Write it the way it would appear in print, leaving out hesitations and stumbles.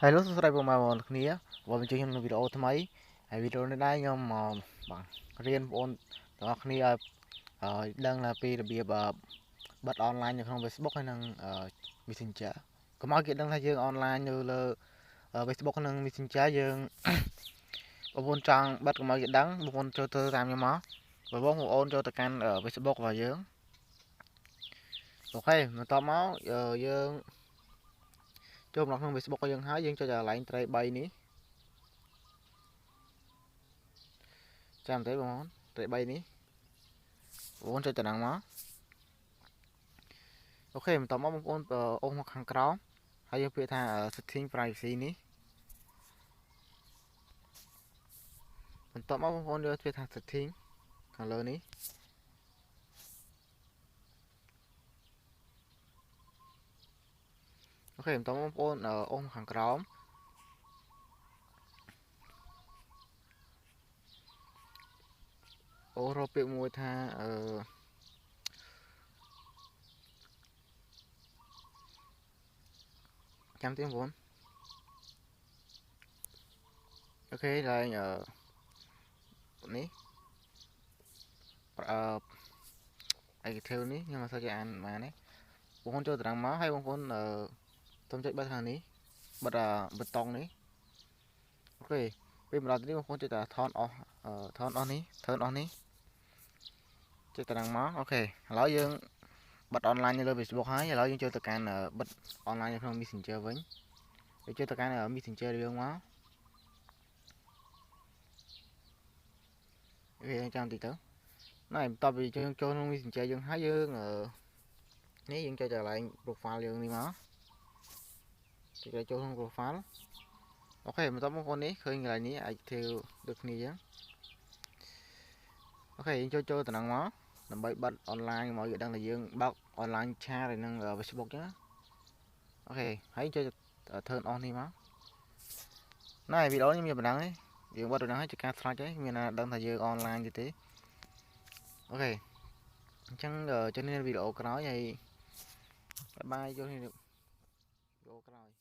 Hello សួស្តីបងប្អូនគ្នាបងបញ្ជូនខ្ញុំនៅវីដេអូថ្មីហើយវីដេអូនេះដែរខ្ញុំបាទរៀនបងប្អូនទាំងអស់គ្នាឲ្យដឹងពីរបៀបបិទអនឡាញនៅក្នុង Facebook ហើយនិង Messenger កុំឲ្យគេដឹងថាយើងអនឡាញនៅលើ Facebook និង Messenger យើងបងប្អូនចង់បិទកុំឲ្យគេដឹងបងប្អូនចូលទៅតាមខ្ញុំមកបងប្អូនចូលទៅកាន់ Facebook របស់យើងអូខេបន្ទាប់មកយើងចូលមកក្នុង Facebook របស់យើងហើយយើងចុចកន្លែងត្រី3នេះចាំទេបងប្អូនត្រី3នេះបងប្អូនចុចតំណមកអូខេបន្ទាប់មកបងប្អូនអូសមកខាងក្រោមហើយយើងពាក្យថា setting privacy នេះបន្ទាប់មកបងប្អូនយកពាក្យថា setting ខាងលើនេះអូខេបន្ទាប់មកបងប្អូនអូសមកខាងក្រោមអូរកពាក្យមួយថាចាំទៀតបងប្អូនអូខេឡើងនេះexecute នេះខ្ញុំអត់សូវចេះអានបានទេបងប្អូនចូលតារាងមកហើយបងប្អូនសូមចុចបិទខាងនេះបិទប៊ូតុងនេះអូខេពេលមកដល់ទីនេះបងប្អូនចុចតា turn off នេះចុចតារាងមកអូខេឥឡូវយើងបិទអនឡាញនៅលើ Facebook ហើយឥឡូវយើងចូលទៅកាន់បិទអនឡាញនៅក្នុង Messenger វិញយើងចូលទៅកាន់ Messenger យើងមកអូខេចាំតិចទៅណែបន្ទាប់ពីយើងចូលក្នុង Messenger យើងហើយយើងនេះយើងចុចកន្លែង profile យើងនេះមកចុចចូលក្នុង profile អូខេបន្ទាប់បងប្អូននេះឃើញកន្លែងនេះអាចធ្វើដូចគ្នាអញ្ចឹងអូខេយើងចូលតំណមកដើម្បីបិទអនឡាញមកយើងដឹងថាយើងបើកអនឡាញឆាតហើយនឹង Facebook អញ្ចឹងអូខេហើយចូល turn on នេះមកណែវីដេអូនេះមានប៉ុណ្ណឹងទេយើងបិទប៉ុណ្ណឹងហើយជាការឆ្លាច់ហើយមានណាដឹងថាយើងអនឡាញទេអូខេអញ្ចឹងចូលនេះវីដេអូក្រោយហើយបាយបាយចូលនេះវីដេអូក្រោយ